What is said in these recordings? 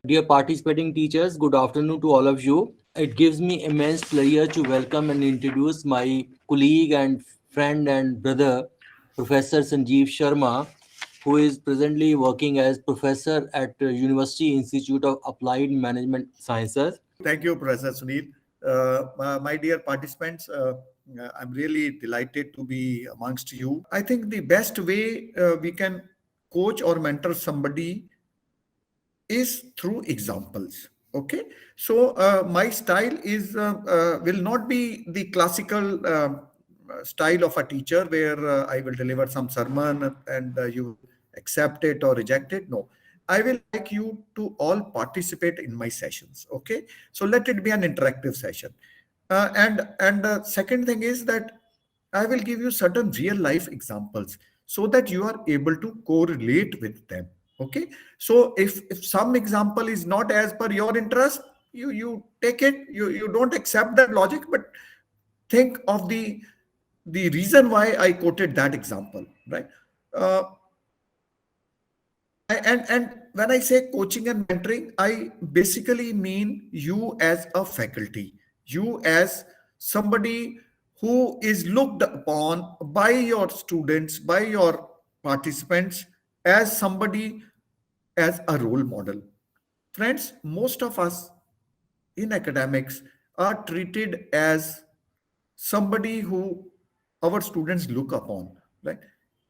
Dear participating teachers, good afternoon to all of you. It gives me immense pleasure to welcome and introduce my colleague and friend and brother, Professor Sanjeev Sharma, who is presently working as professor at the University Institute of Applied Management Sciences. Thank you, Professor Sunil. My dear participants, I'm really delighted to be amongst you. I think the best way we can coach or mentor somebody is through examples. Okay, so my style is will not be the classical style of a teacher where I will deliver some sermon and you accept it or reject it. No, I will like you to all participate in my sessions. Okay, so let it be an interactive session. And second thing is that I will give you certain real life examples so that you are able to correlate with them. Okay, so if some example is not as per your interest, you take it, you don't accept that logic, but think of the reason why I quoted that example, right? uh, and when I say coaching and mentoring, I basically mean you as a faculty, you as somebody who is looked upon by your students, by your participants, as somebody, as a role model. Friends, most of us in academics are treated as somebody who our students look upon, right?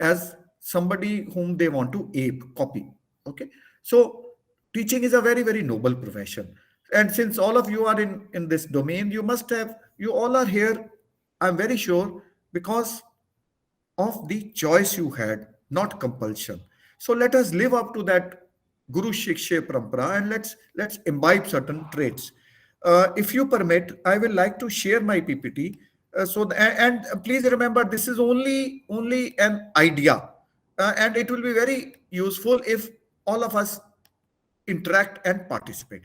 As somebody whom they want to ape, copy. Okay. So teaching is a very, very noble profession. And since all of you are in this domain, you all are here, I'm very sure, because of the choice you had, not compulsion. So let us live up to that Guru Shiksha Parampara and let's imbibe certain traits. If you permit, I will like to share my PPT. And please remember, this is only an idea, and it will be very useful if all of us interact and participate.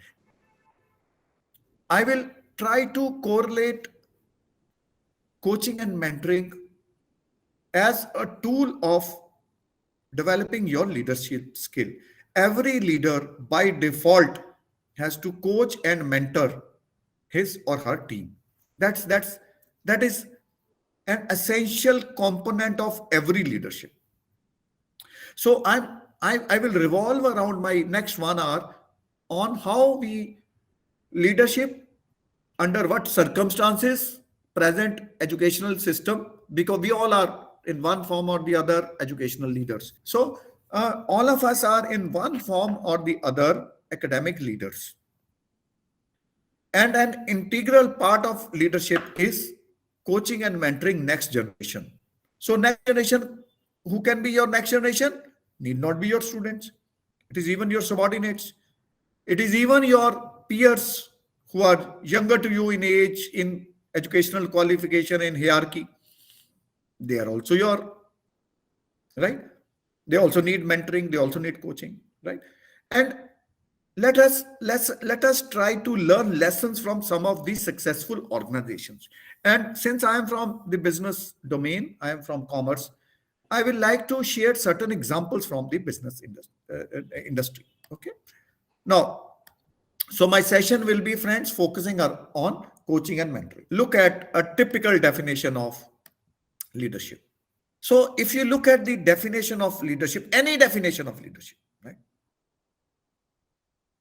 I will try to correlate coaching and mentoring as a tool of developing your leadership skill. Every leader by default has to coach and mentor his or her team. That is an essential component of every leadership. So I will revolve around my next 1 hour on how we leadership under what circumstances present educational system, because we all are in one form or the other educational leaders. So all of us are in one form or the other academic leaders, and an integral part of leadership is coaching and mentoring next generation. So next generation, who can be your next generation? Need not be your students. It is even your subordinates. It is even your peers who are younger to you in age, in educational qualification, in hierarchy. They are also your, right? They also need mentoring. They also need coaching, right? And let us try to learn lessons from some of these successful organizations. And since I am from the business domain, I am from commerce, I will like to share certain examples from the business industry. Okay. Now, so my session will be, friends, focusing on coaching and mentoring. Look at a typical definition of leadership. So if you look at the definition of leadership, any definition of leadership, right?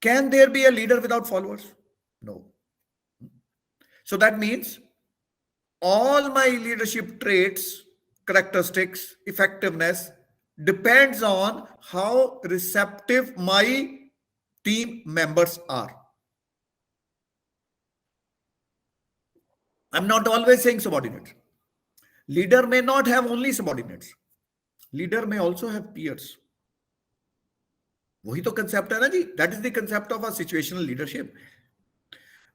Can there be a leader without followers? No. So that means all my leadership traits, characteristics, effectiveness depends on how receptive my team members are. I'm not always saying subordinates. Leader may not have only subordinates. Leader may also have peers. वही तो concept है ना जी. That is the concept of a situational leadership.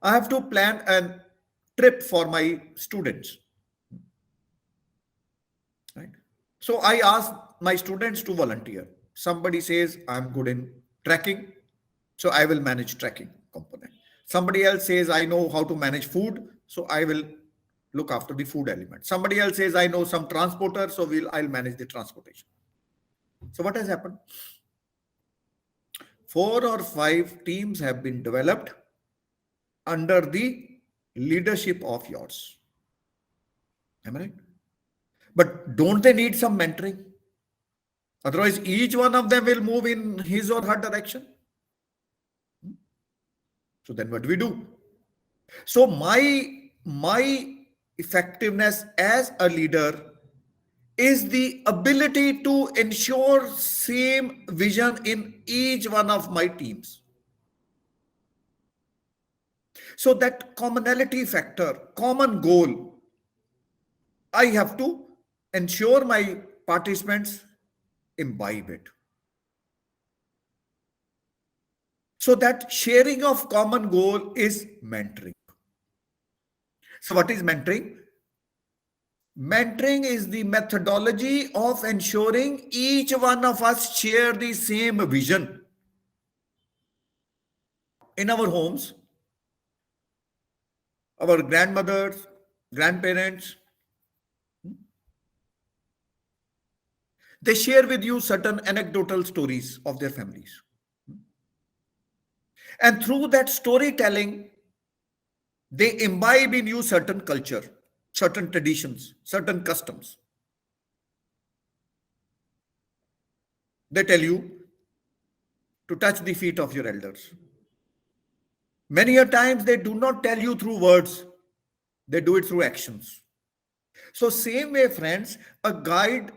I have to plan a trip for my students. Right? So I ask my students to volunteer. Somebody says, I'm good in tracking, so I will manage tracking component. Somebody else says, I know how to manage food, so I will look after the food element. Somebody else says, I know some transporter, so I'll manage the transportation. So what has happened? 4 or 5 teams have been developed under the leadership of yours. Am I right? But don't they need some mentoring? Otherwise, each one of them will move in his or her direction. So then what do we do? So my effectiveness as a leader is the ability to ensure same vision in each one of my teams. So that commonality factor, common goal, I have to ensure my participants imbibe it. So that sharing of common goal is mentoring. So what is mentoring? Mentoring is the methodology of ensuring each one of us share the same vision. In our homes, our grandmothers, grandparents, they share with you certain anecdotal stories of their families. And through that storytelling, they imbibe in you certain culture, certain traditions, certain customs. They tell you to touch the feet of your elders. Many a times they do not tell you through words, they do it through actions. So, same way, friends, a guide,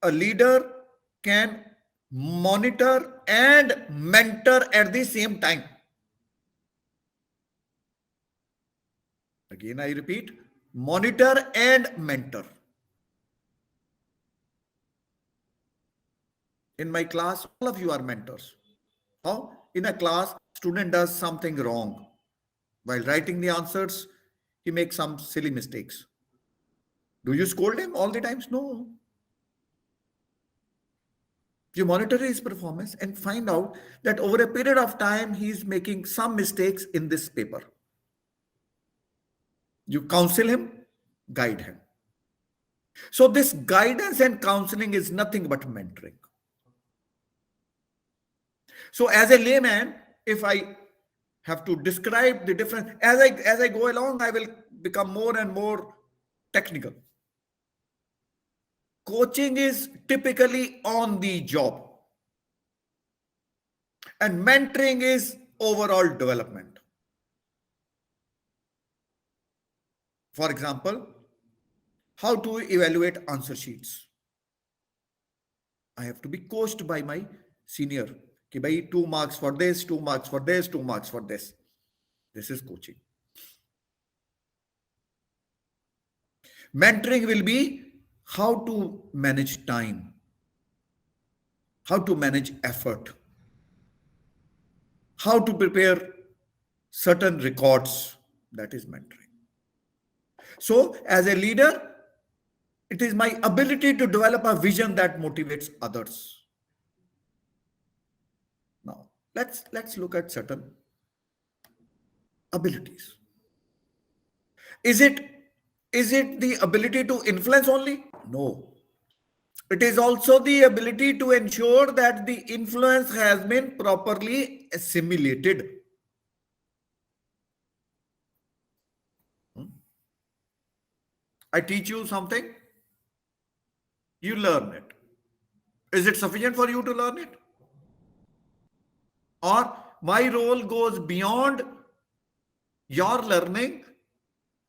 a leader can monitor and mentor at the same time. Again, I repeat, monitor and mentor. In my class, all of you are mentors. How? In a class, student does something wrong. While writing the answers, he makes some silly mistakes. Do you scold him all the times? No. You monitor his performance and find out that over a period of time, he is making some mistakes in this paper. You counsel him, guide him. So, this guidance and counseling is nothing but mentoring. So, as a layman, if I have to describe the difference, as I go along, I will become more and more technical. Coaching is typically on the job, and mentoring is overall development. For example, how to evaluate answer sheets. I have to be coached by my senior. Ki bhai, 2 marks for this, 2 marks for this, 2 marks for this. This is coaching. Mentoring will be how to manage time, how to manage effort, how to prepare certain records. That is mentoring. So, as a leader, it is my ability to develop a vision that motivates others. Now, let's look at certain abilities. Is it the ability to influence only? No. It is also the ability to ensure that the influence has been properly assimilated. I teach you something, you learn it. Is it sufficient for you to learn it? Or my role goes beyond your learning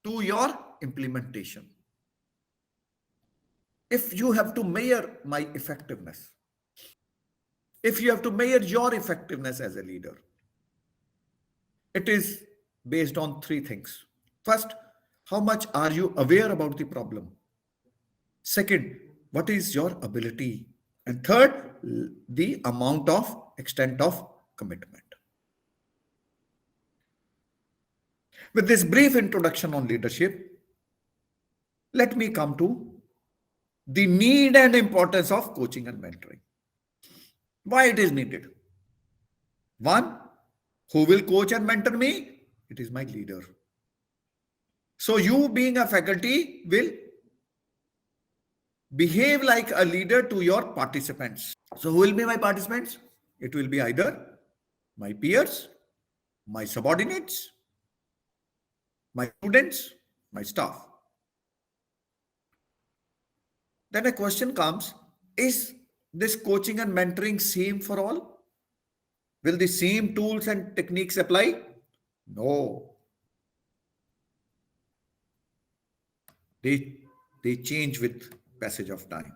to your implementation. If you have to measure my effectiveness, if you have to measure your effectiveness as a leader, it is based on 3 things. First, how much are you aware about the problem? Second, what is your ability? And third, the amount of extent of commitment. With this brief introduction on leadership, let me come to the need and importance of coaching and mentoring. Why it is needed? One, who will coach and mentor me? It is my leader. So you being a faculty will behave like a leader to your participants. So who will be my participants? It will be either my peers, my subordinates, my students, my staff. Then a question comes, is this coaching and mentoring same for all? Will the same tools and techniques apply? No, they, they change with passage of time.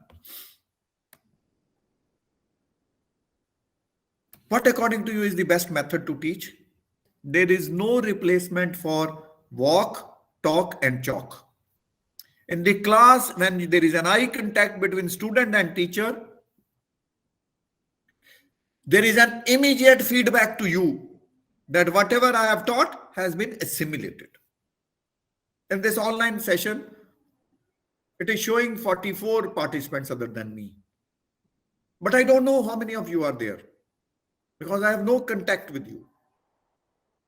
What according to you is the best method to teach? There is no replacement for walk, talk and chalk. In the class, when there is an eye contact between student and teacher, there is an immediate feedback to you that whatever I have taught has been assimilated. In this online session, it is showing 44 participants other than me. But I don't know how many of you are there because I have no contact with you.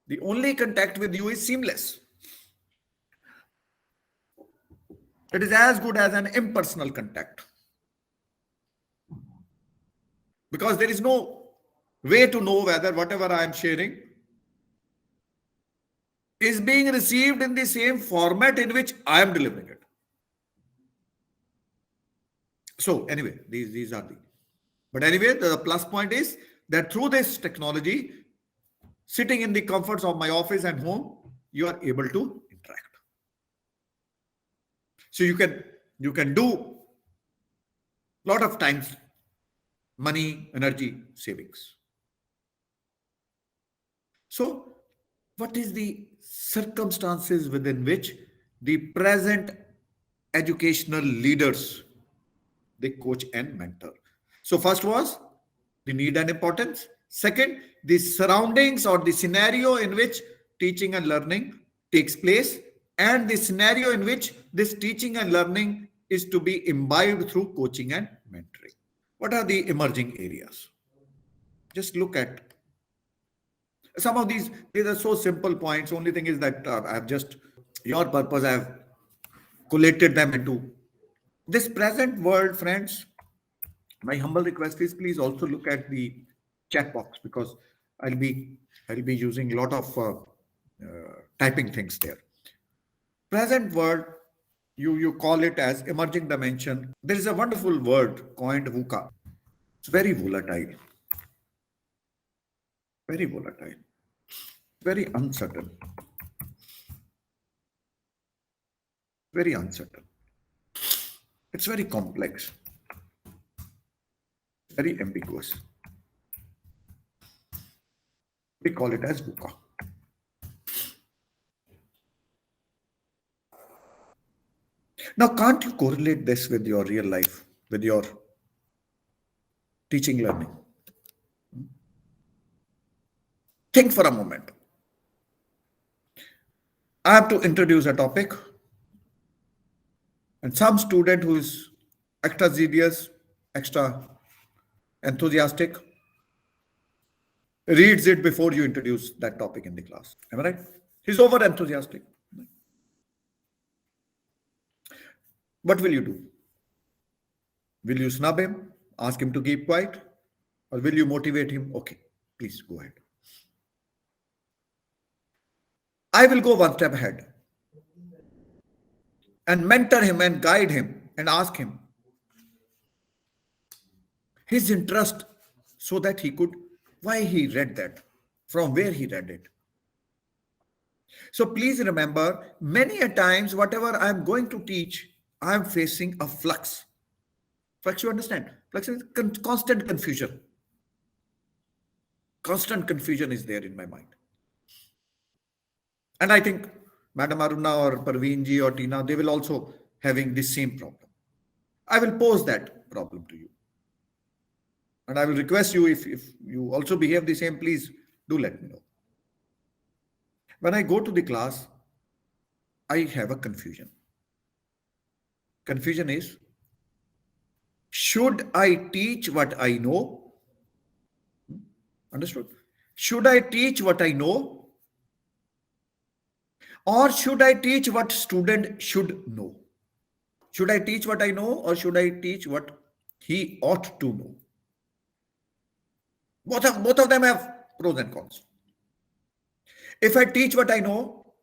The only contact with you is seamless. It is as good as an impersonal contact. Because there is no way to know whether whatever I am sharing is being received in the same format in which I am delivering it. So anyway, these are the. But anyway, the plus point is that through this technology, sitting in the comforts of my office and home, you are able to interact. So you can do a lot of times money, energy savings. So what is the circumstances within which the present educational leaders they coach and mentor? So first was the need and importance. Second, the surroundings or the scenario in which teaching and learning takes place, and the scenario in which this teaching and learning is to be imbibed through coaching and mentoring. What are the emerging areas? Just look at some of these. These are so simple points. Only thing is that I have just, your purpose, I have collated them into this present world, friends. My humble request is please also look at the chat box because I'll be using a lot of typing things there. Present world, you call it as emerging dimension. There is a wonderful word coined VUCA. It's very volatile, very uncertain, very uncertain. It's very complex, very ambiguous. We call it as VUCA. Now, can't you correlate this with your real life, with your teaching learning? Think for a moment. I have to introduce a topic, and some student who is extra serious, extra enthusiastic, reads it before you introduce that topic in the class. Am I right? He's over enthusiastic. What will you do? Will you snub him, ask him to keep quiet, or will you motivate him? Okay, please go ahead. I will go one step ahead and mentor him and guide him and ask him his interest so that he could, why he read that, from where he read it. So please remember, many a times, whatever I am going to teach, I am facing a flux. Flux, you understand? Flux is constant confusion. Constant confusion is there in my mind. And I think Madam Aruna or Parveen ji or Tina, they will also having this same problem. I will pose that problem to you. And I will request you, if you also behave the same, please do let me know. When I go to the class, I have a confusion. Confusion is, should I teach what I know? Understood? Should I teach what I know? Or should I teach what student should know? Should I teach what I know, or should I teach what he ought to know? Both of them have Pros and cons. If I teach what I know,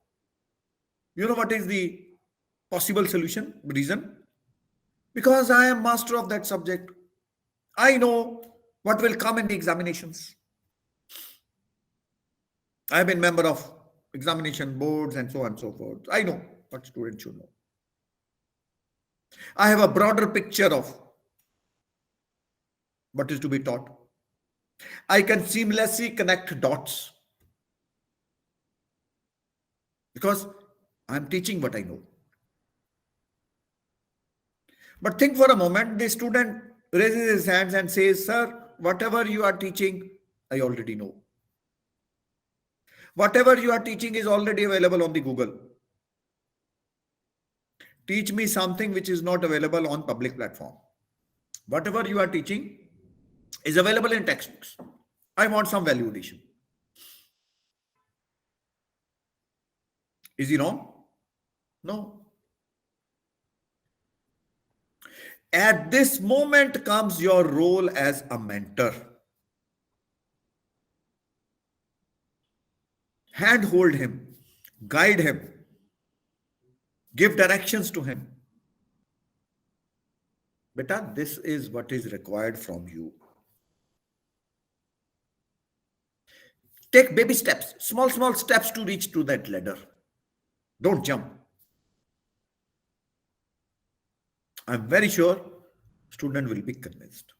you know what is the possible solution? Reason? Because I am master of that subject. I know what will come in the examinations. I have been member of examination boards and so on and so forth. I know what students should know. I have a broader picture of what is to be taught. I can seamlessly connect dots because I'm teaching what I know. But think for a moment, the student raises his hands and says, Sir, whatever you are teaching, I already know. Whatever you are teaching is already available on the Google. Teach me something which is not available on public platform. Whatever you are teaching is available in textbooks. I want some value addition. Is he wrong? No. At this moment comes your role as a mentor. Handhold him, guide him, give directions to him. Beta, this is what is required from you. Take baby steps, small steps to reach to that ladder. Don't jump. I'm very sure student will be convinced.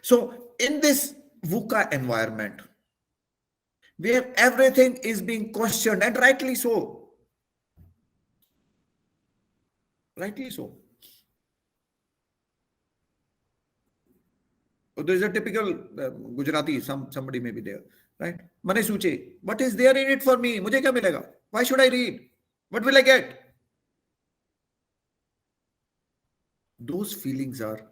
So in this VUCA environment, where everything is being questioned, and rightly so. Rightly so. So there is a typical Gujarati, somebody may be there, right? Mane suche, what is there in it for me? Mujhe kya milega? Why should I read? What will I get? Those feelings are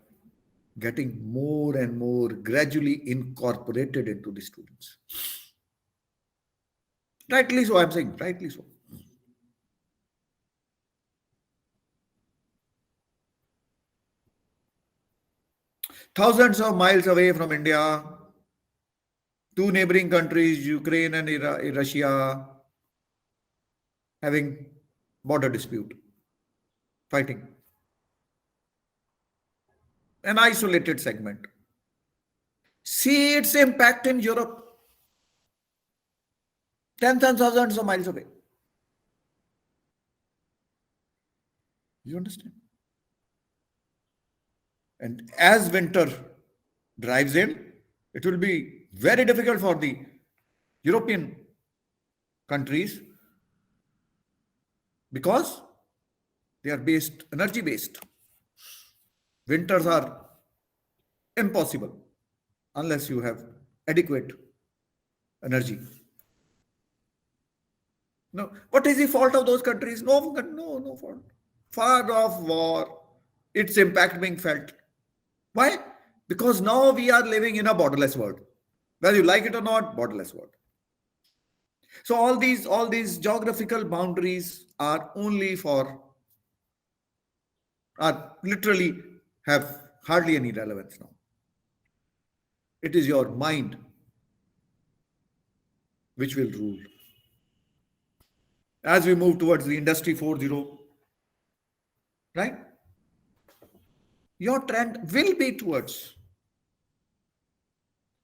getting more and more gradually incorporated into the students. Rightly so, I'm saying, rightly so. Thousands of miles away from India, two neighboring countries, Ukraine and Russia, having border dispute, fighting. An isolated segment. See its impact in Europe, tens and thousands of miles away. You understand? And as winter drives in, it will be very difficult for the European countries because they are energy based. Winters are impossible unless you have adequate energy. No, what is the fault of those countries? No fault. Far off war, its impact being felt. Why? Because now we are living in a borderless world. Whether you like it or not, borderless world. So all these geographical boundaries are literally have hardly any relevance now. It is your mind which will rule. As we move towards the Industry 4.0, right? Your trend will be towards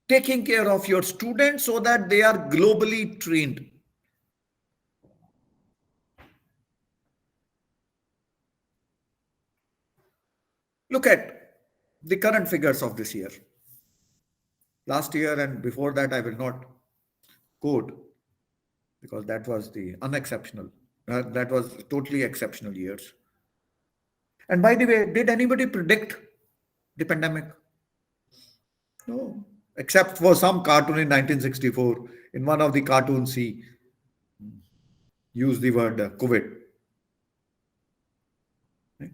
taking care of your students so that they are globally trained. Look at the current figures of this year. Last year and before that, I will not quote because that was the unexceptional. That was totally exceptional years. And by the way, did anybody predict the pandemic? No, except for some cartoon in 1964. In one of the cartoons, he used the word COVID. Right?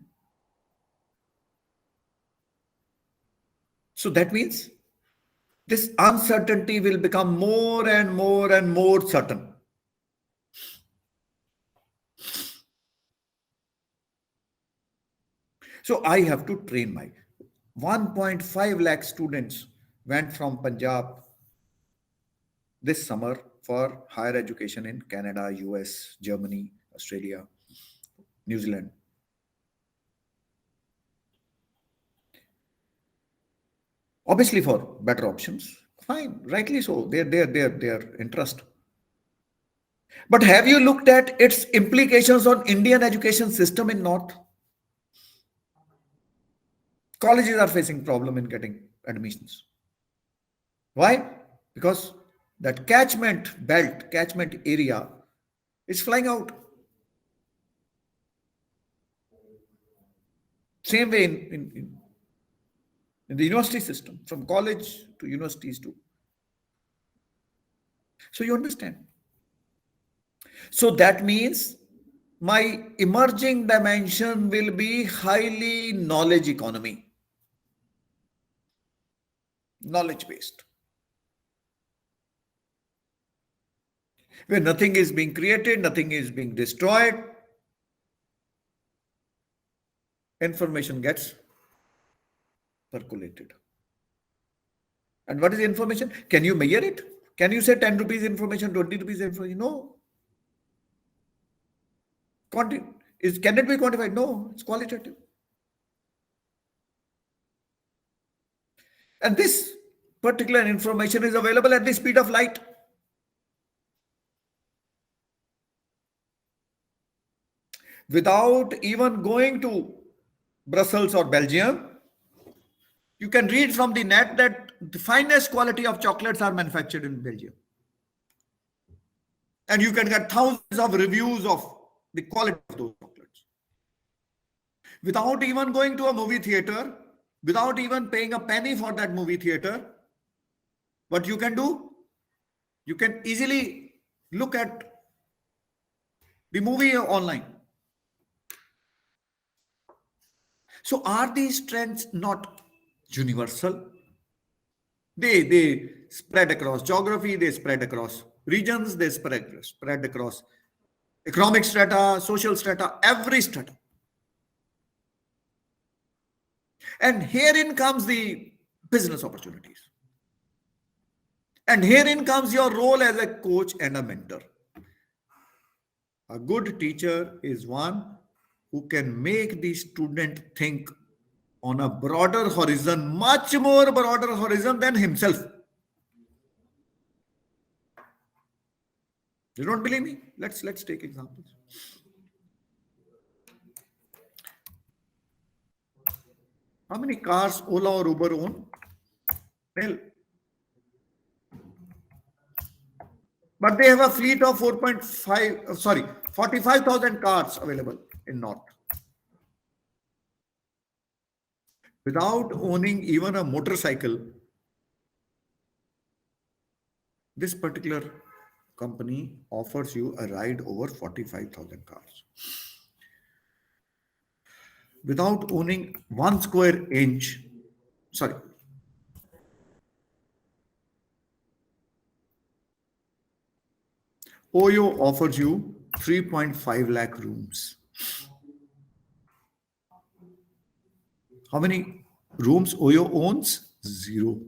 So that means this uncertainty will become more and more and more certain. So I have to train my 1.5 lakh students went from Panjab this summer for higher education in Canada, US, Germany, Australia, New Zealand. Obviously, for better options, fine, rightly so. Their interest. But have you looked at its implications on Indian education system in North? Colleges are facing problem in getting admissions. Why? Because that catchment belt, catchment area is flying out. Same way in the university system, from college to universities too. So you understand. So that means my emerging dimension will be highly knowledge economy, knowledge based, where nothing is being created, nothing is being destroyed, information gets percolated. And what is information? Can you measure it? Can you say 10 rupees information, 20 rupees information? No. Can it be quantified? No, it's qualitative. And this particular information is available at the speed of light. Without even going to Brussels or Belgium, you can read from the net that the finest quality of chocolates are manufactured in Belgium. And you can get thousands of reviews of the quality of those chocolates. Without even going to a movie theater, without even paying a penny for that movie theater, what you can do? You can easily look at the movie online. So are these trends not universal? They spread across geography, they spread across regions, they spread across economic strata, social strata, every strata. And herein comes the business opportunities. And herein comes your role as a coach and a mentor. A good teacher is one who can make the student think on a broader horizon, much more broader horizon than himself. You don't believe me? Let's take examples. How many cars Ola or Uber own? Well, but they have a fleet of 45,000 cars available in North. Without owning even a motorcycle, this particular company offers you a ride over 45,000 cars. Without owning 1 square inch, sorry, Oyo offers you 3.5 lakh rooms. How many rooms Oyo owns? 0.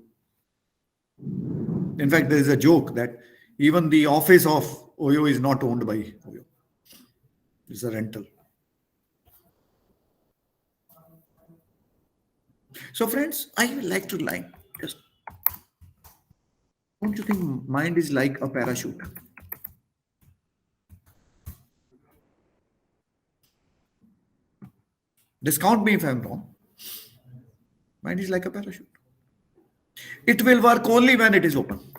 In fact, there is a joke that even the office of Oyo is not owned by Oyo. It's a rental. So friends, I like to like just, don't you think mind is like a parachute? Discount me if I'm wrong. Mind is like a parachute. It will work only when it is open.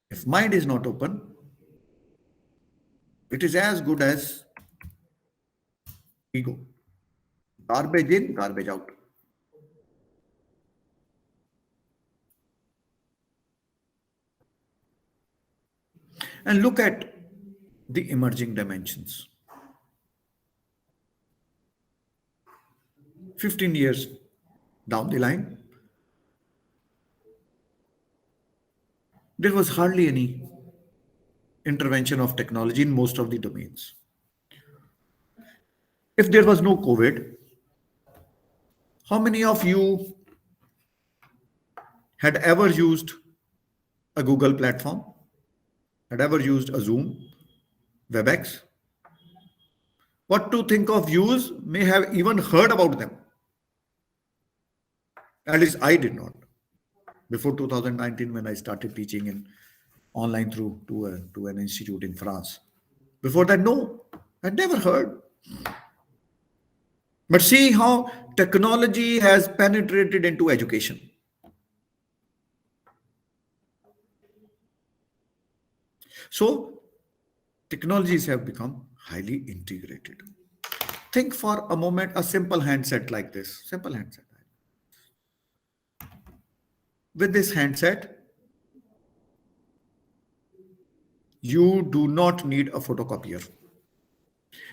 If mind is not open, it is as good as ego. Garbage in, garbage out. And look at the emerging dimensions. 15 years down the line, there was hardly any intervention of technology in most of the domains. If there was no COVID, how many of you had ever used a Google platform, had ever used a Zoom, WebEx. What to think of use may have even heard about them. At least I did not. Before 2019, when I started teaching in online through to an institute in France. Before that, no, I'd never heard. But see how technology has penetrated into education. So technologies have become highly integrated. Think for a moment a simple handset like this. Simple handset. With this handset, you do not need a photocopier.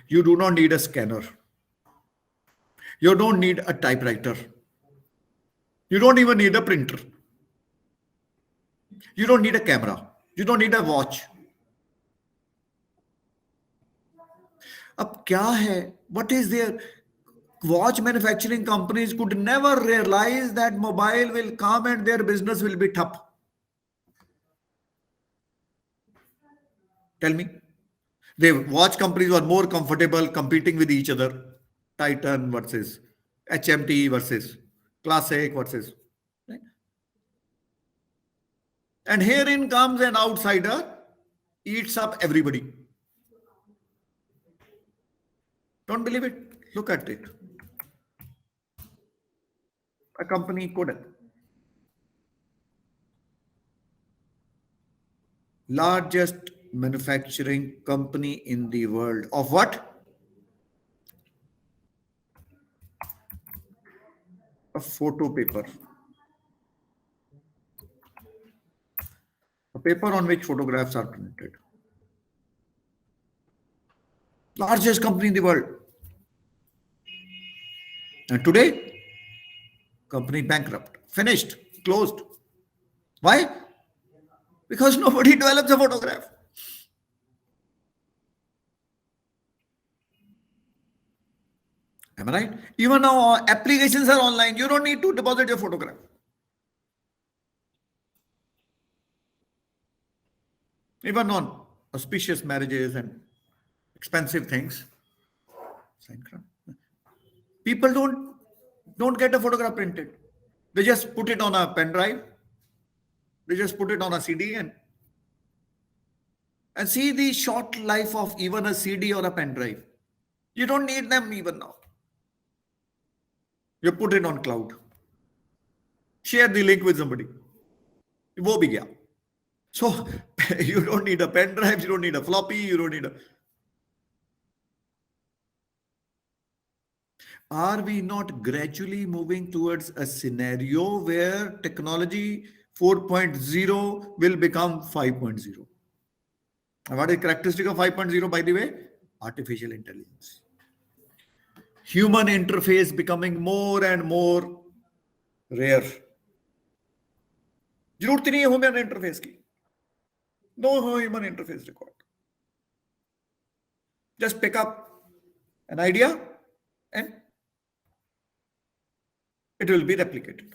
You do not need a scanner. You don't need a typewriter. You don't even need a printer. You don't need a camera. You don't need a watch. अब क्या है? What is there? Watch manufacturing companies could never realize that mobile will come and their business will be tough. Tell me. The watch companies were more comfortable competing with each other. Titan versus HMT versus Classic versus. Right? And herein comes an outsider, eats up everybody. Don't believe it? Look at it. A company Kodak. Largest manufacturing company in the world. Of what? A photo paper. A paper on which photographs are printed. Largest company in the world. And today, company bankrupt, finished, closed. Why? Because nobody develops a photograph. Am I right? Even now, applications are online. You don't need to deposit your photograph. Even on auspicious marriages and expensive things, people don't get a photograph printed. They just put it on a pen drive. They just put it on a CD and see the short life of even a CD or a pen drive. You don't need them even now. You put it on cloud. Share the link with somebody. वो भी गया. So you don't need a pen drive, you don't need a floppy, you don't need a. Are we not gradually moving towards a scenario where technology 4.0 will become 5.0? And what is characteristic of 5.0, by the way? Artificial intelligence. Human interface becoming more and more rare. जरूरत नहीं है human interface की. No human interface required. Just pick up an idea and it will be replicated.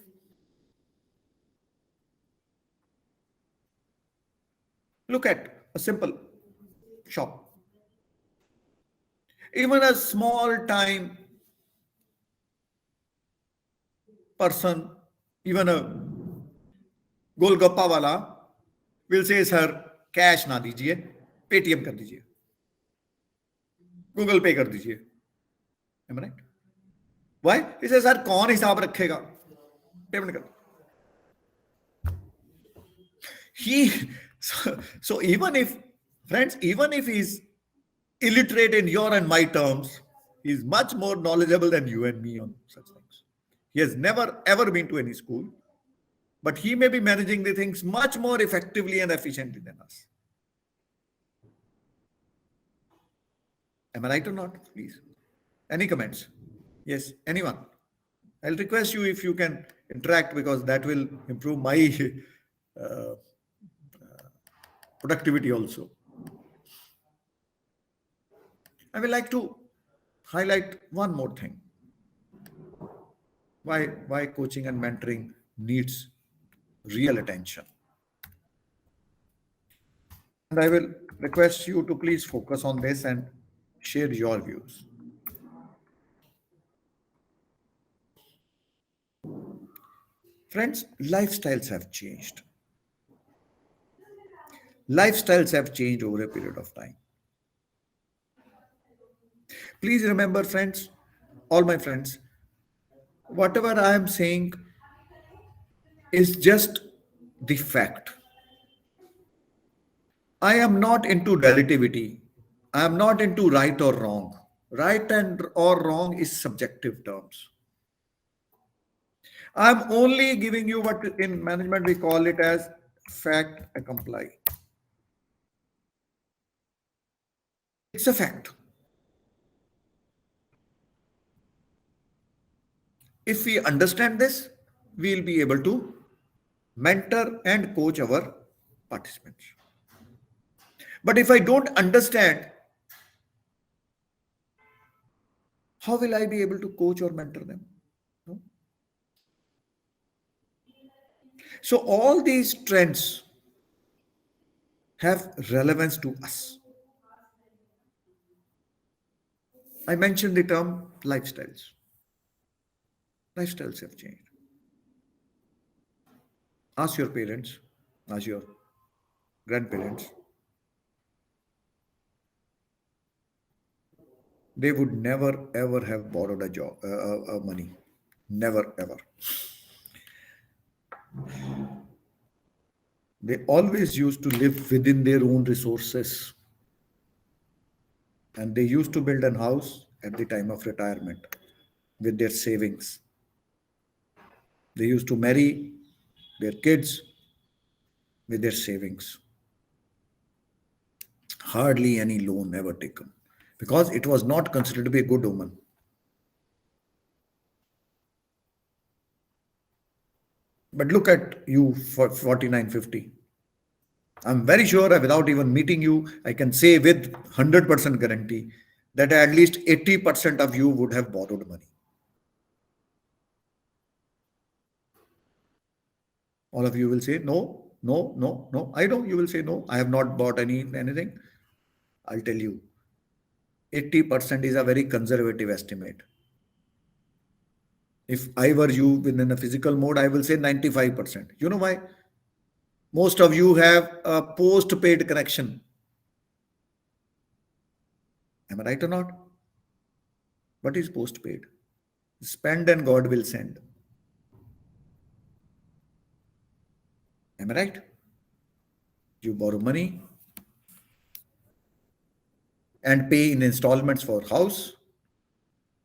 Look at a simple shop. Even a small time person, even a golgappa वाला will say, sir cash ना दीजिए, Paytm कर दीजिए, Google पे कर दीजिए. Am I right? Why? He says, sir कौन हिसाब रखेगा, पेमेंट कर. So even if, friends, even if he's illiterate in your and my terms, he's much more knowledgeable than you and me on such things. He has never ever been to any school, but he may be managing the things much more effectively and efficiently than us. Am I right or not? Please. Any comments? Yes, anyone? I'll request you if you can interact, because that will improve my productivity also. I would like to highlight one more thing. Why coaching and mentoring needs real attention. And I will request you to please focus on this and share your views. Friends, lifestyles have changed. Lifestyles have changed over a period of time. Please remember, friends, all my friends, whatever I am saying is just the fact. I am not into relativity. I am not into right or wrong. Right and or wrong is subjective terms. I am only giving you what in management we call it as fact and comply. It's a fact. If we understand this, we'll be able to mentor and coach our participants. But if I don't understand, how will I be able to coach or mentor them? No? So all these trends have relevance to us. I mentioned the term lifestyles. Lifestyles have changed. Ask your parents, ask your grandparents. They would never ever have borrowed a job, money. Never ever. They always used to live within their own resources. And they used to build a house at the time of retirement with their savings. They used to marry their kids with their savings. Hardly any loan ever taken because it was not considered to be a good omen. But look at you for 49, 50. I'm very sure without even meeting you, I can say with 100% guarantee that at least 80% of you would have borrowed money. All of you will say, no, no, no, no. I know you will say, no, I have not bought anything. I'll tell you, 80% is a very conservative estimate. If I were you within a physical mode, I will say 95%. You know why? Most of you have a post-paid connection. Am I right or not? What is post-paid? Spend and God will send. Am I right? You borrow money and pay in installments for house,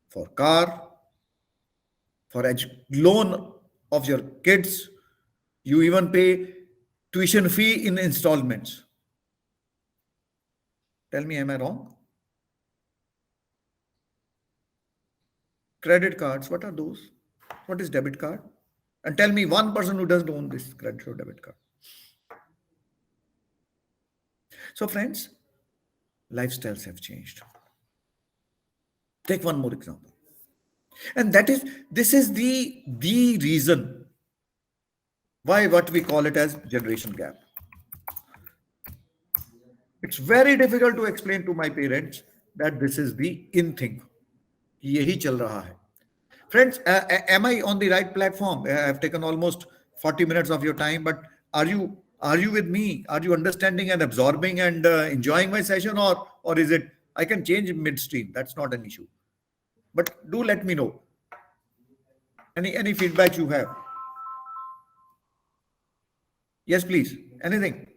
for car, for loan of your kids. You even pay tuition fee in installments. Tell me, am I wrong? Credit cards, what are those? What is debit card? And tell me one person who doesn't own this credit or debit card. So friends, lifestyles have changed. Take one more example. And this is the reason why what we call it as generation gap. It's very difficult to explain to my parents that this is the in thing. यही चल रहा है. Friends, am I on the right platform? I've taken almost 40 minutes of your time, but are you with me? Are you understanding and absorbing and enjoying my session, or is it I can change midstream? That's not an issue. But do let me know. Any feedback you have? Yes, please. Anything?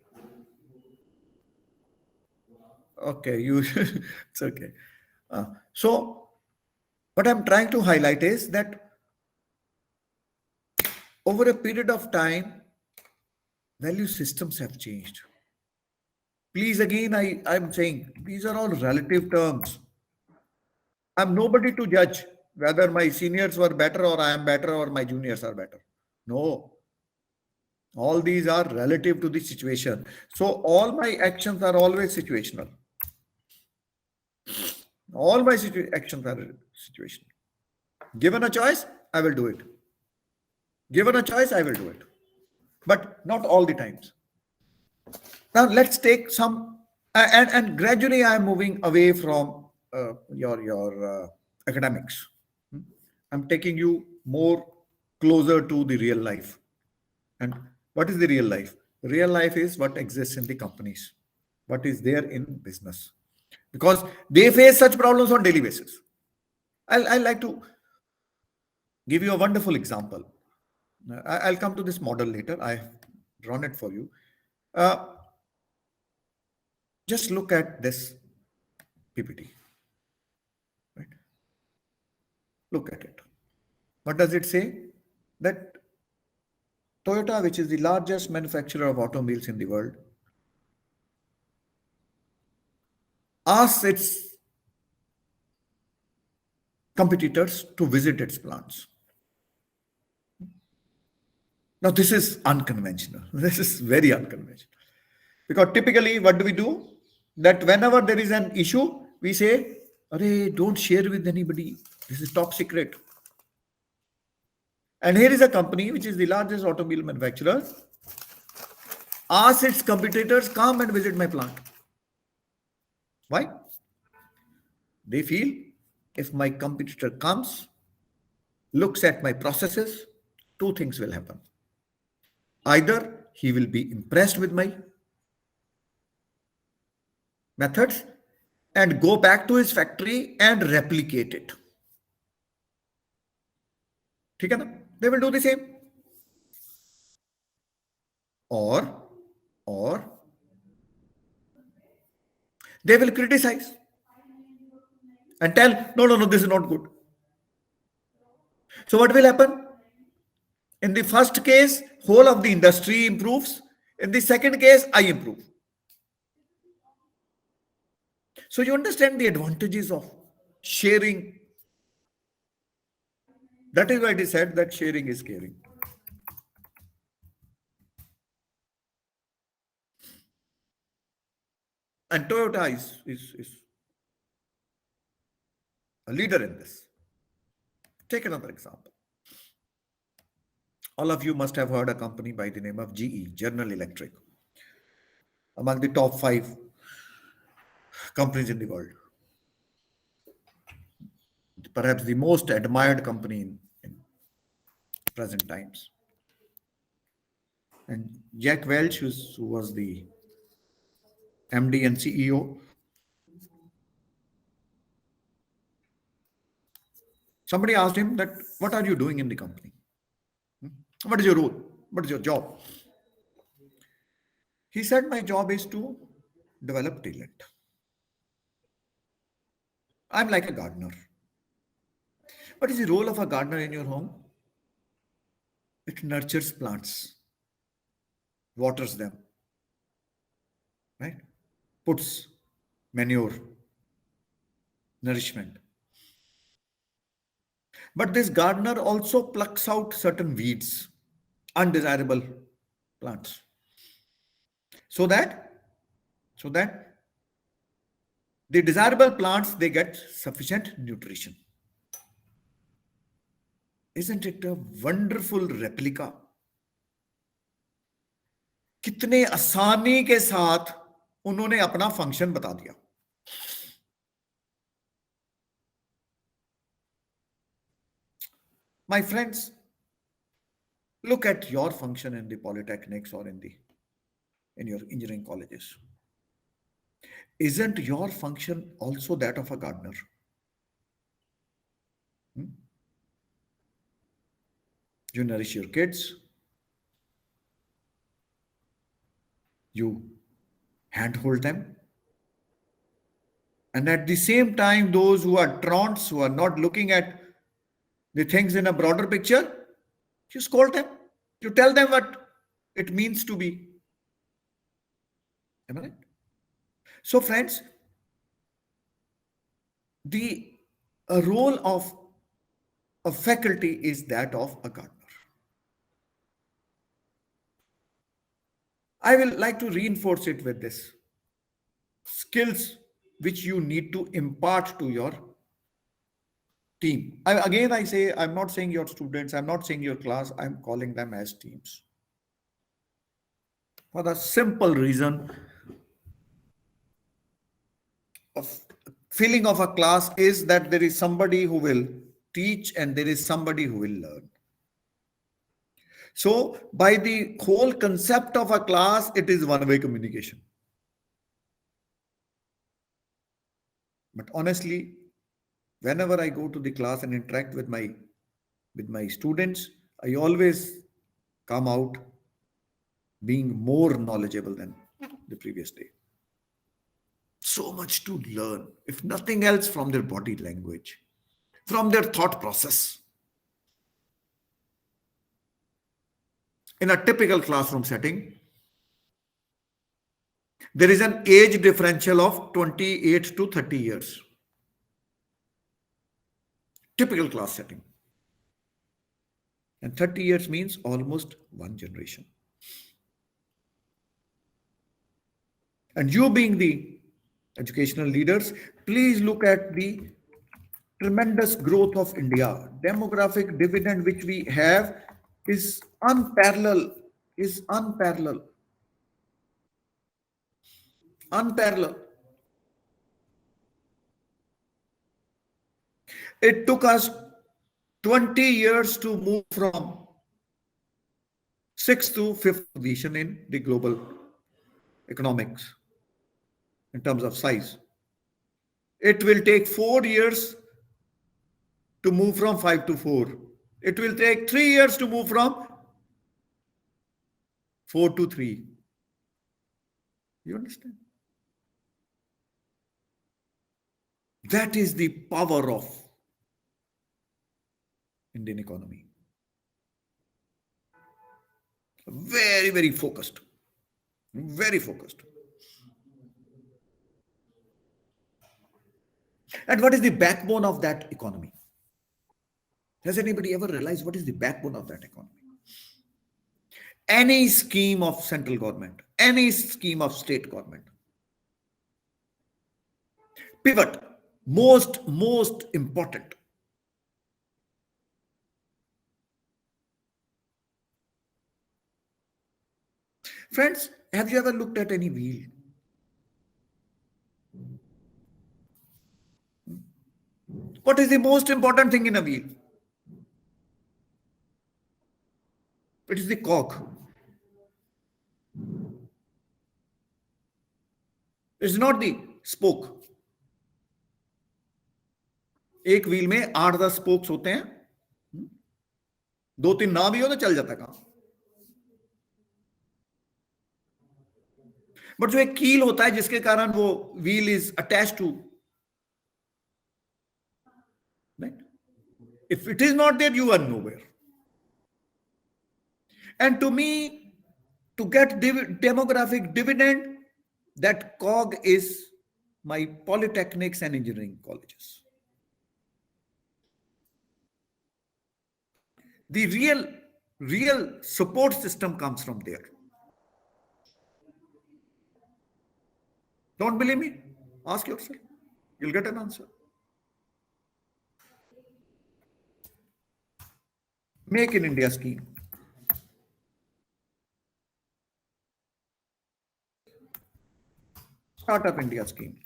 Okay, it's okay. So what I'm trying to highlight is that over a period of time, value systems have changed. Please, again, I'm saying these are all relative terms. I'm nobody to judge whether my seniors were better or I am better or my juniors are better. No. All these are relative to the situation. So all my actions are always situational. All my actions are situational. Given a choice, I will do it. Given a choice, I will do it. but not all the times. Now let's take some, and gradually I am moving away from your academics. Hmm? I'm taking you more closer to the real life. And what is the real life? Real life is what exists in the companies, what is there in business, because they face such problems on daily basis. I'll like to give you a wonderful example. I'll come to this model later. I've drawn it for you. Uh, just look at this PPT. Right? Look at it. What does it say? That Toyota, which is the largest manufacturer of automobiles in the world, asks its competitors to visit its plants. Now, this is unconventional. This is very unconventional. Because typically, what do we do? That whenever there is an issue, we say, "Arey, don't share with anybody. This is top secret." And here is a company which is the largest automobile manufacturer, asks its competitors, come and visit my plant. Why? They feel if my competitor comes, looks at my processes, two things will happen. Either he will be impressed with my methods and go back to his factory and replicate it. ठीक है ना? They will do the same. Or they will criticize and tell, no, this is not good. So what will happen? In the first case, whole of the industry improves. In the second case, I improve. So you understand the advantages of sharing. That is why it is said that sharing is caring. And Toyota is a leader in this. Take another example. All of you must have heard a company by the name of GE, General Electric, among the top 5 companies in the world. Perhaps the most admired company in present times. And Jack Welch, who was the MD and CEO, somebody asked him that, what are you doing in the company? What is your role? What is your job? He said, my job is to develop talent. I'm like a gardener. What is the role of a gardener in your home? It nurtures plants, waters them, right? Puts manure, nourishment. But this gardener also plucks out certain weeds, undesirable plants, so that the desirable plants they get sufficient nutrition. Isn't it a wonderful replica? कितने आसानी के साथ उन्होंने अपना function बता दिया. My friends, look at your function in the polytechnics or in your engineering colleges. Isn't your function also that of a gardener? You nourish your kids, you handhold them, and at the same time, those who are trants, who are not looking at the things in a broader picture, you scold them, you tell them what it means to be. Am I right? So, friends, the role of a faculty is that of a gardener. I will like to reinforce it with this skills which you need to impart to your team. I say, I'm not saying your students, I'm not saying your class, I'm calling them as teams. For the simple reason of feeling of a class is that there is somebody who will teach and there is somebody who will learn. So by the whole concept of a class, it is one-way communication. But honestly, whenever I go to the class and interact with my students, I always come out being more knowledgeable than the previous day. So much to learn, if nothing else, from their body language, from their thought process. In a typical classroom setting, there is an age differential of 28 to 30 years. Typical class setting. And 30 years means almost one generation. And you being the educational leaders, please look at the tremendous growth of India. Demographic dividend which we have is unparalleled, is unparalleled, unparalleled. It took us 20 years to move from sixth to fifth position in the global economics in terms of size. It will take 4 years to move from five to four. It will take 3 years to move from four to three. You understand? That is the power of Indian economy. Very, very focused. Very focused. And what is the backbone of that economy? Has anybody ever realized what is the backbone of that economy? Any scheme of central government, any scheme of state government, pivot, most important. Friends, have you ever looked at any wheel? What is the most important thing in a wheel? It is the cog. It's not the spoke. एक wheel में 8-10 spokes होते हैं, 2-3 ना भी हो तो चल जाता काम. बट जो एक कील होता है जिसके कारण वो wheel is attach to, right? If it is not there, you are nowhere. And to me, to get demographic dividend, that cog is my polytechnics and engineering colleges. The real support system comes from there. Don't believe me? Ask yourself. You'll get an answer. Make in India scheme. Startup India scheme.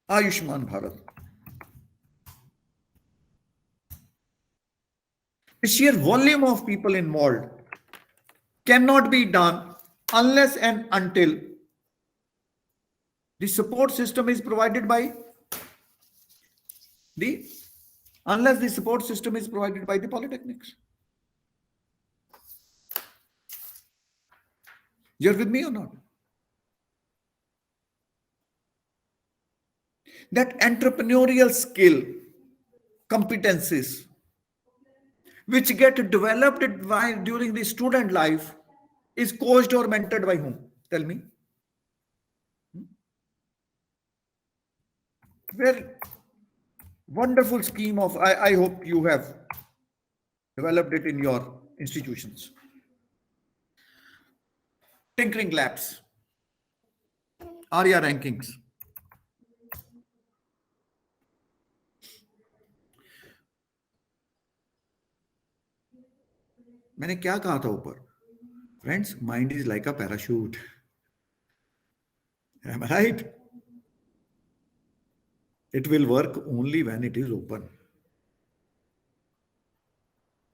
Ayushman Bharat. The sheer volume of people involved cannot be done unless and until the support system is provided by the polytechnics. You're with me or not? That entrepreneurial skill, competencies, which get developed during the student life, is coached or mentored by whom? Tell me. Very wonderful scheme of, I hope you have developed it in your institutions. Tinkering labs, ARIA rankings. मैंने क्या कहा था ऊपर? Friends, mind is like a parachute. Am I right? It will work only when it is open.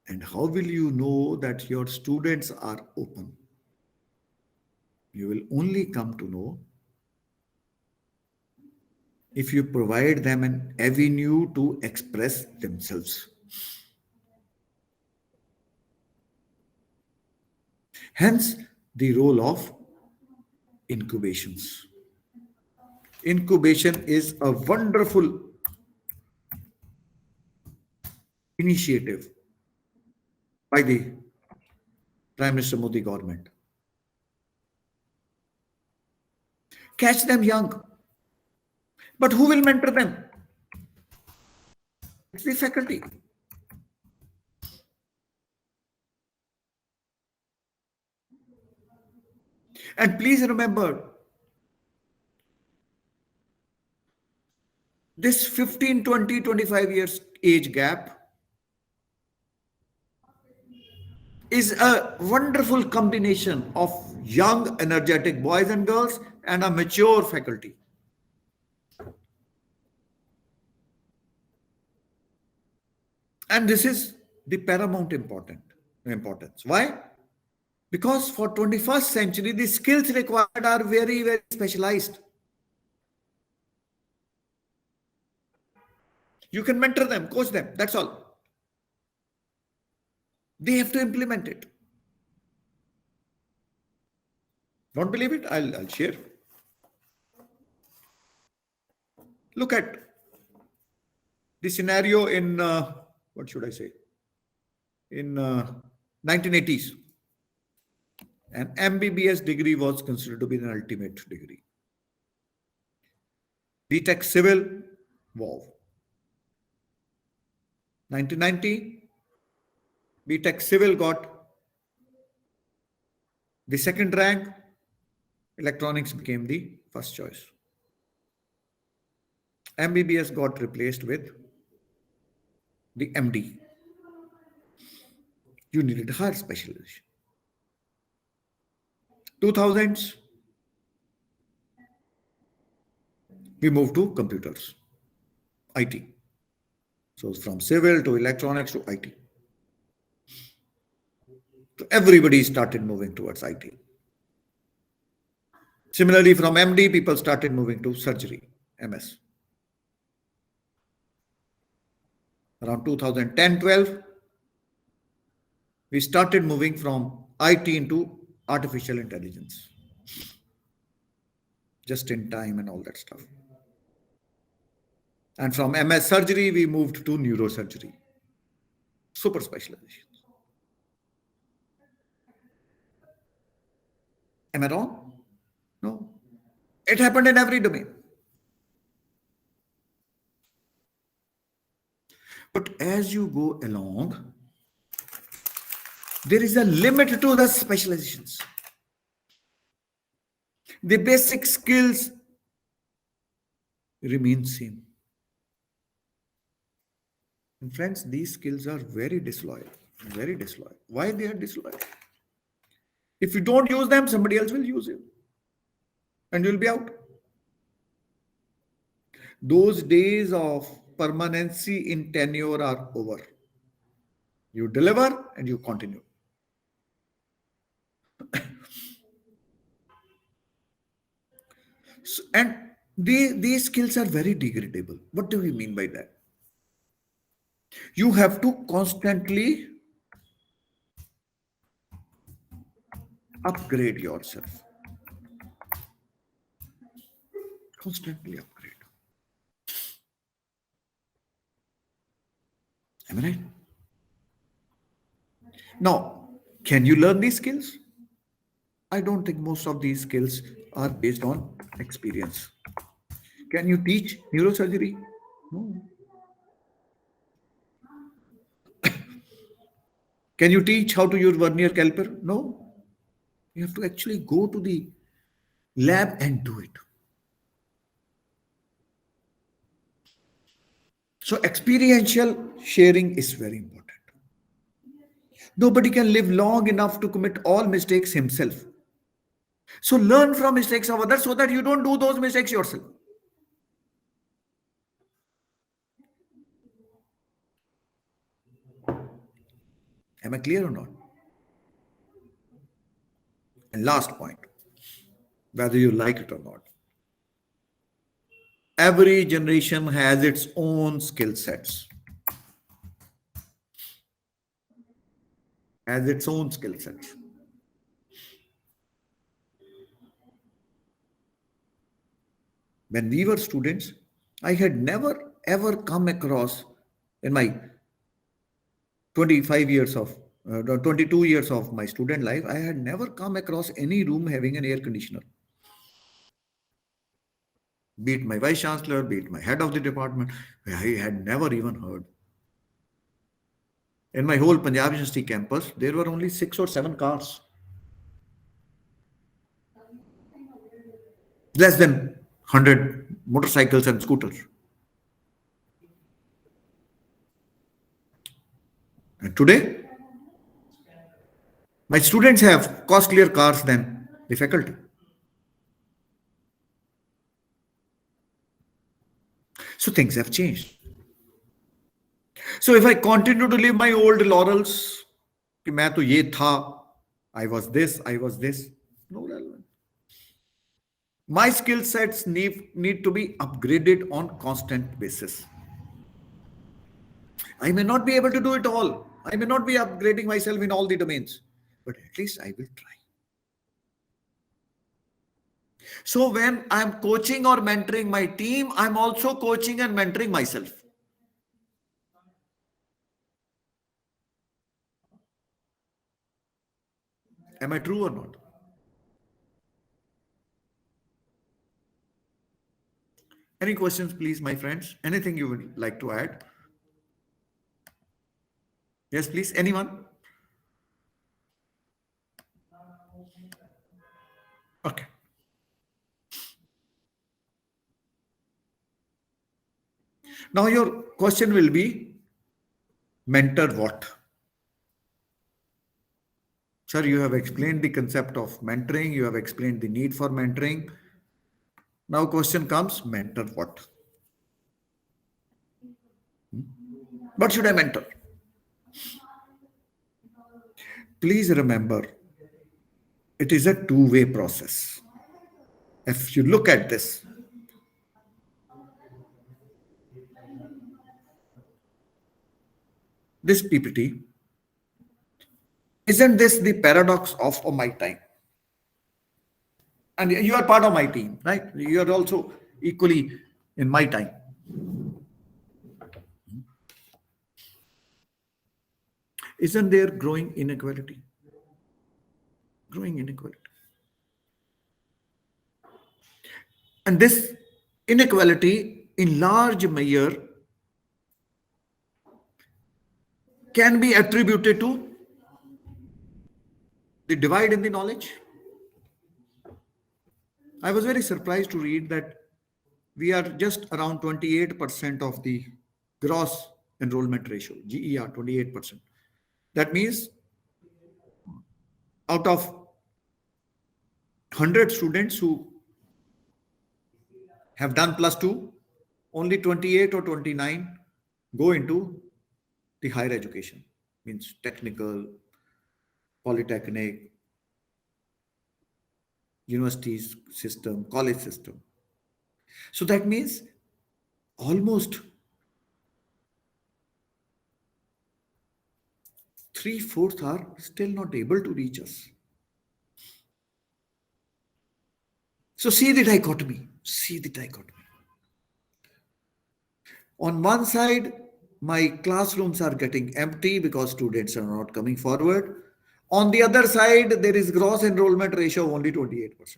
And how will you know that your students are open? You will only come to know if you provide them an avenue to express themselves. Hence, the role of incubations. Incubation is a wonderful initiative by the Prime Minister Modi government. Catch them young. But who will mentor them? It's the faculty. And please remember, this 15, 20, 25 years age gap is a wonderful combination of young, energetic boys and girls and a mature faculty. And this is the paramount importance. Why? Because for 21st century, the skills required are very, very specialized. You can mentor them, coach them, that's all. They have to implement it. Don't believe it? I'll share. Look at the scenario in, what should I say, in 1980s. An MBBS degree was considered to be an ultimate degree. BTech Civil, wow. 1990, BTech Civil got the second rank, electronics became the first choice. MBBS got replaced with the MD. You needed higher specialization. 2000s, we moved to computers, IT. So from civil to electronics to IT. So everybody started moving towards IT. Similarly, from MD, people started moving to surgery, MS. Around 2010-12, we started moving from IT into artificial intelligence, just in time and all that stuff. And from MS surgery, we moved to neurosurgery, super specialization. Am I wrong? No. It happened in every domain. But as you go along, there is a limit to the specializations. The basic skills remain same. And friends, these skills are very disloyal, very disloyal. Why they are disloyal? If you don't use them, somebody else will use you, and you'll be out. Those days of permanency in tenure are over. You deliver and you continue. And these skills are very degradable. What do we mean by that? You have to constantly upgrade yourself. Constantly upgrade. Am I right? Now, can you learn these skills? I don't think most of these skills are based on experience. Can you teach neurosurgery? No. Can you teach how to use vernier caliper? No. You have to actually go to the lab and do it. So experiential sharing is very important. Nobody can live long enough to commit all mistakes himself. So learn from mistakes of others so that you don't do those mistakes yourself. Am I clear or not? And last point, whether you like it or not, every generation has its own skill sets, has its own skill sets. When we were students, I had never ever come across in my 25 years of 22 years of my student life, I had never come across any room having an air conditioner. Be it my vice chancellor, be it my head of the department, I had never even heard. In my whole Punjab University campus, there were only 6 or 7 cars, less than 100 motorcycles and scooters. And today, my students have costlier cars than the faculty. So things have changed. So if I continue to live my old laurels, कि मैं तो ये था, I was this, no relevance. My skill sets need to be upgraded on constant basis. I may not be able to do it all. I may not be upgrading myself in all the domains, but at least I will try. So when I'm coaching or mentoring my team, I'm also coaching and mentoring myself. Am I true or not? Any questions, please, my friends? Anything you would like to add? Yes, please. Anyone? Okay. Now your question will be, mentor what? Sir, you have explained the concept of mentoring. You have explained the need for mentoring. Now question comes, mentor what? What should I mentor? Please remember, it is a two-way process. If you look at this, this PPT, isn't this the paradox of my time? And you are part of my team, right? You are also equally in my time. Isn't there growing inequality? Growing inequality. And this inequality, in large measure, can be attributed to the divide in the knowledge. I was very surprised to read that we are just around 28% of the gross enrollment ratio, GER, 28%. That means out of 100 students who have done plus two, only 28 or 29 go into the higher education, means technical, polytechnic, universities system, college system. So that means almost 3/4 are still not able to reach us. So see the dichotomy. See the dichotomy. On one side, my classrooms are getting empty because students are not coming forward. On the other side, there is gross enrollment ratio of only 28%.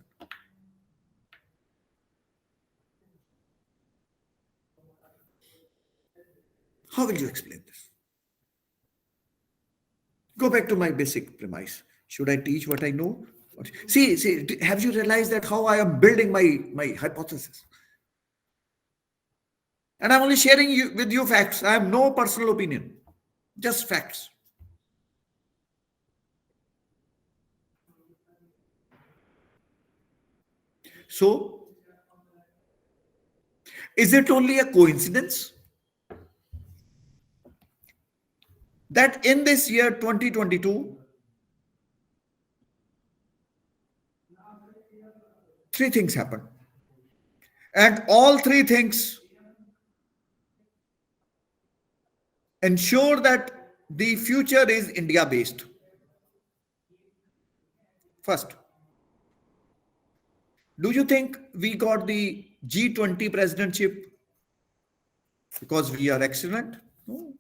How will you explain this? Go back to my basic premise. Should I teach what I know? See, have you realized that how I am building my hypothesis? And I'm only sharing with you facts. I have no personal opinion, just facts. So, is it only a coincidence that in this year 2022, three things happened? And all three things ensure that the future is India based. First, do you think we got the G20 presidentship because we are excellent? No.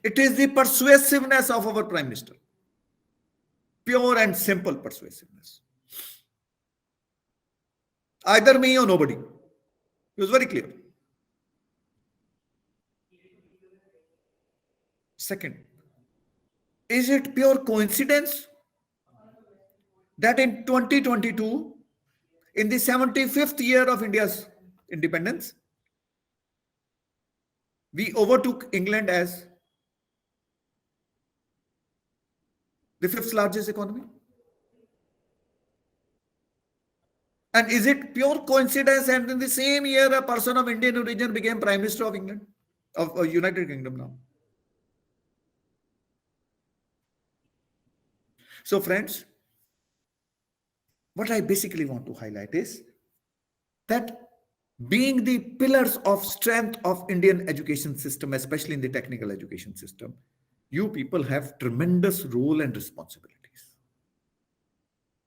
It is the persuasiveness of our Prime Minister, pure and simple persuasiveness. Either me or nobody. It was very clear. Second, is it pure coincidence that in 2022, in the 75th year of India's independence, we overtook England as the fifth largest economy? And is it pure coincidence and in the same year a person of Indian origin became Prime Minister of England, of United Kingdom now? So friends, what I basically want to highlight is that being the pillars of strength of Indian education system, especially in the technical education system, you people have tremendous role and responsibilities.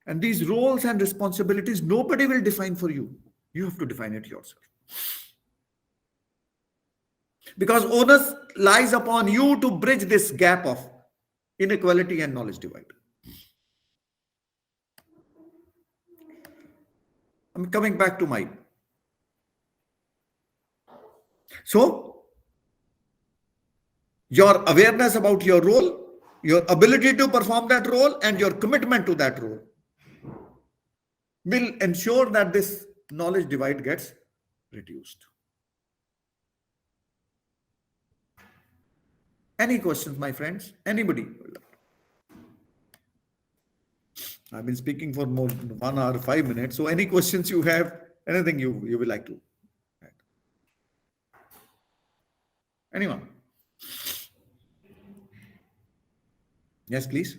And these roles and responsibilities, nobody will define for you. You have to define it yourself. Because onus lies upon you to bridge this gap of inequality and knowledge divide. I'm coming back to my. So, your awareness about your role, your ability to perform that role, and your commitment to that role will ensure that this knowledge divide gets reduced. Any questions, my friends? Anybody? I've been speaking for more than 1 hour, 5 minutes. So any questions you have, anything you would like to add? Anyone? Yes, please.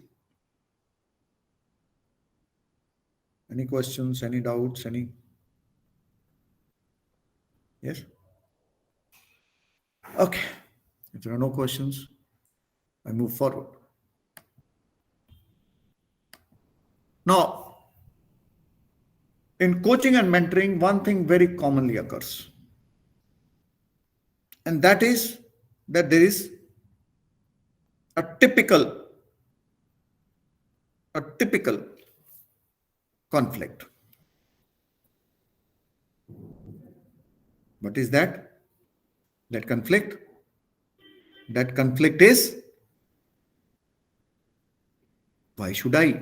Any questions, any doubts, any? Yes? Okay. If there are no questions, I move forward. Now, in coaching and mentoring, one thing very commonly occurs. And that is that there is a typical conflict. What is that? That conflict? That conflict is, why should I?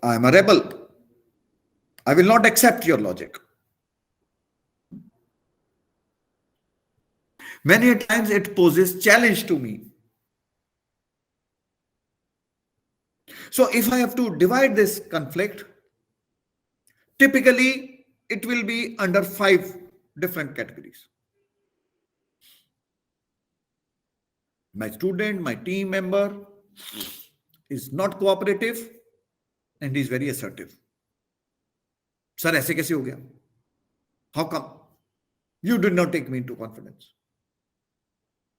I am a rebel. I will not accept your logic. Many times it poses challenge to me. So if I have to divide this conflict, typically it will be under 5 different categories. My student, my team member is not cooperative and is very assertive. Sir, ऐसे कैसे हो गया? How come? You did not take me into confidence.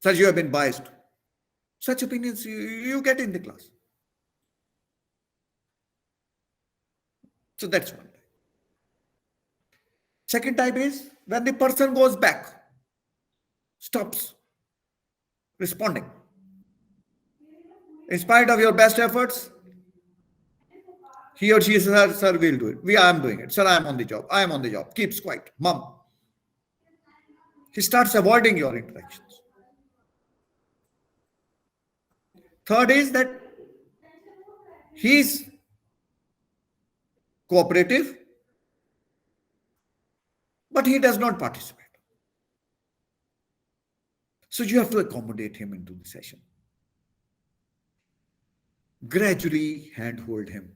Sir, you have been biased. Such opinions you get in the class. So that's one type. Second type is when the person goes back, stops responding. In spite of your best efforts, he or she says, sir, we'll do it. I am doing it. Sir, I am on the job. I am on the job. Keeps quiet. Mom. He starts avoiding your interactions. Third is that he's cooperative, but he does not participate. So you have to accommodate him into the session. Gradually handhold him,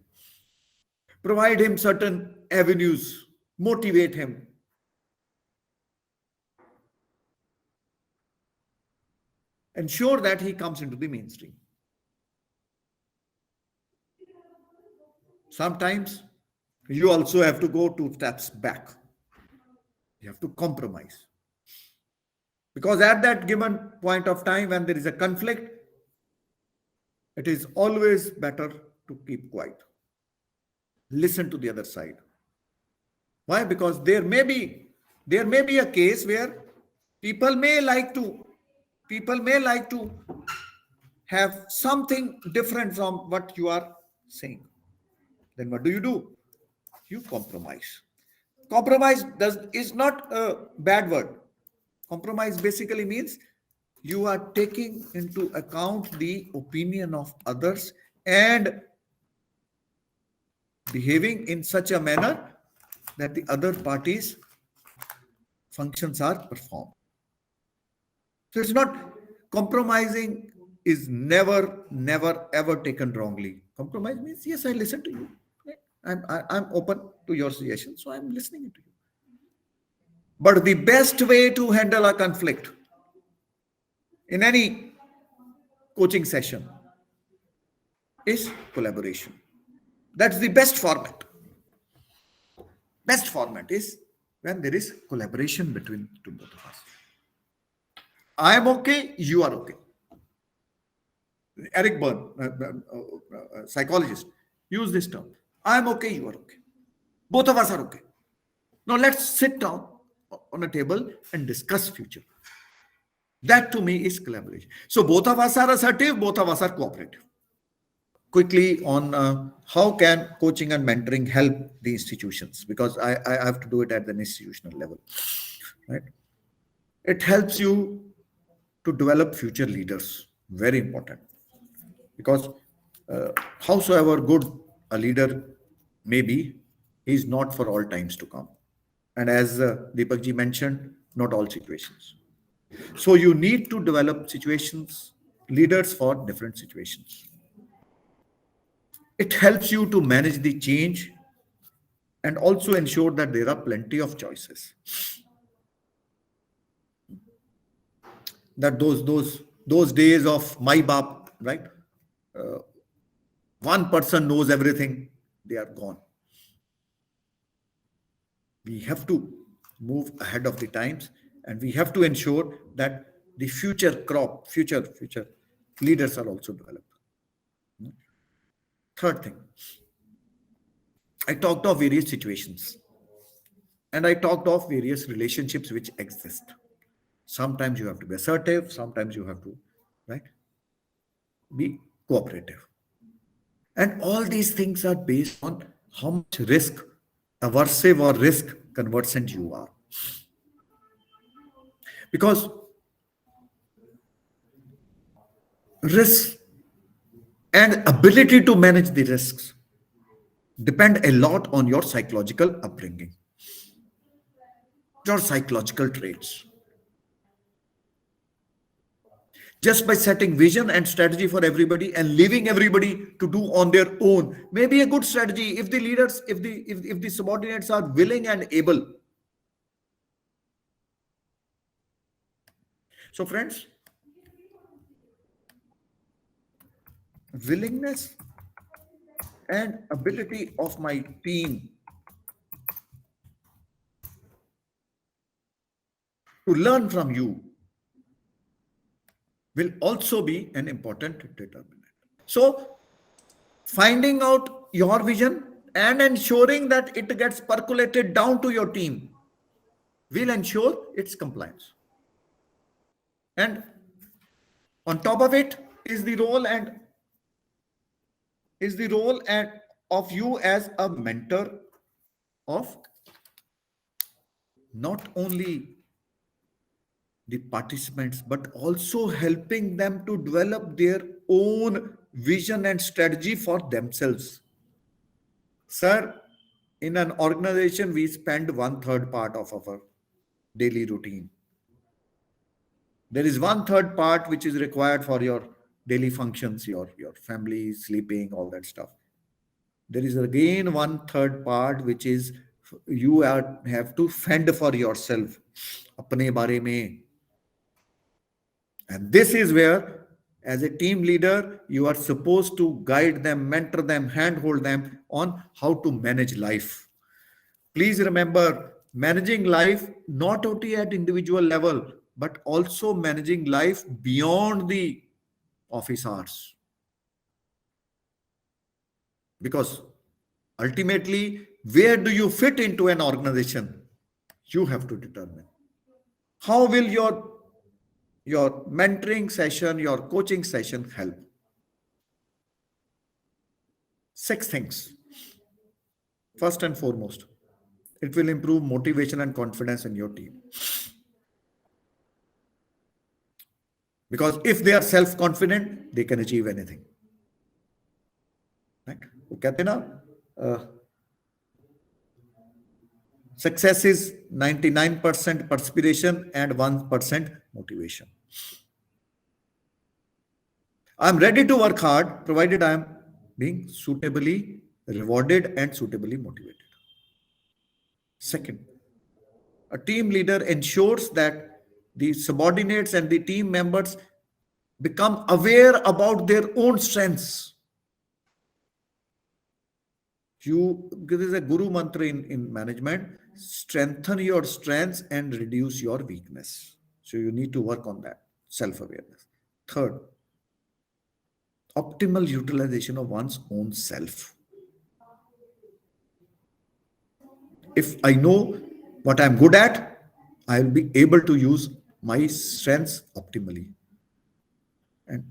provide him certain avenues, motivate him, ensure that he comes into the mainstream. Sometimes you also have to go two steps back. You have to compromise. Because at that given point of time, when there is a conflict, it is always better to keep quiet. Listen to the other side. Why? Because there may be a case where people may like to people may like to have something different from what you are saying. Then what do? You compromise. Compromise is not a bad word. Compromise basically means you are taking into account the opinion of others and behaving in such a manner that the other parties' functions are performed. So it's not compromising is never ever taken wrongly. Compromise means yes, I listen to you. Right? I'm open to your suggestions, so I'm listening to you. But the best way to handle a conflict in any coaching session is collaboration. That's the best format. Best format is when there is collaboration between two both of us. I am okay, you are okay. Eric Byrne, psychologist, use this term. I am okay, you are okay. Both of us are okay. Now let's sit down on a table and discuss future. That to me is collaboration. So both of us are assertive, both of us are cooperative. Quickly on how can coaching and mentoring help the institutions, because I have to do it at the institutional level, right? It helps you to develop future leaders. Very important, because howsoever good a leader may be, he is not for all times to come. And as Deepak ji mentioned, not all situations. So you need to develop situations, leaders for different situations. It helps you to manage the change and also ensure that there are plenty of choices. That those days of my bap, right? One person knows everything, they are gone. We have to move ahead of the times, and we have to ensure that the future crop, future leaders are also developed. Third thing, I talked of various situations and I talked of various relationships which exist. Sometimes you have to be assertive, sometimes you have to, right, be cooperative. And all these things are based on how much risk aversive or risk conversant you are. Because risk and ability to manage the risks depend a lot on your psychological upbringing, your psychological traits. Just by setting vision and strategy for everybody and leaving everybody to do on their own may be a good strategy if the leaders, if the subordinates are willing and able. So friends, willingness and ability of my team to learn from you will also be an important determinant. So finding out your vision and ensuring that it gets percolated down to your team will ensure its compliance. And on top of it is the role and of you as a mentor of not only the participants but also helping them to develop their own vision and strategy for themselves. Sir, in an organization we spend one third part of our daily routine. There is one third part which is required for your daily functions, your family, sleeping, all that stuff. There is again one third part, which is you have to fend for yourself. Apne bare mein. And this is where, as a team leader, you are supposed to guide them, mentor them, handhold them on how to manage life. Please remember, managing life not only at individual level, but also managing life beyond the office hours. Because ultimately, where do you fit into an organization? You have to determine. How will your mentoring session, your coaching session help? 6 things. First and foremost, it will improve motivation and confidence in your team. Because if they are self-confident, they can achieve anything. Right? वो कहते हैं ना, success is 99% perspiration and 1% motivation. I'm ready to work hard provided I am being suitably rewarded and suitably motivated. Second, a team leader ensures that the subordinates and the team members become aware about their own strengths. There is a guru mantra in management: strengthen your strengths and reduce your weakness. So you need to work on that self-awareness. Third, optimal utilization of one's own self. If I know what I'm good at, I will be able to use my strengths optimally. And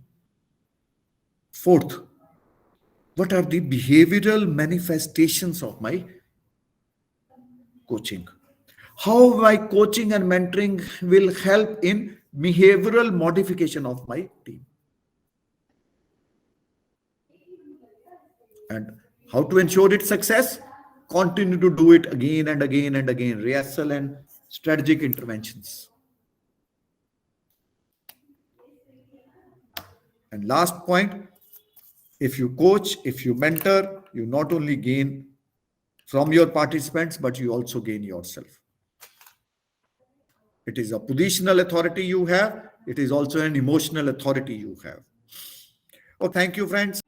fourth, what are the behavioral manifestations of my coaching? How my coaching and mentoring will help in behavioral modification of my team? And how to ensure its success? Continue to do it again and again and again. Rehearsal and strategic interventions. And last point, if you coach, if you mentor, you not only gain from your participants, but you also gain yourself. It is a positional authority you have. It is also an emotional authority you have. Oh, thank you, friends.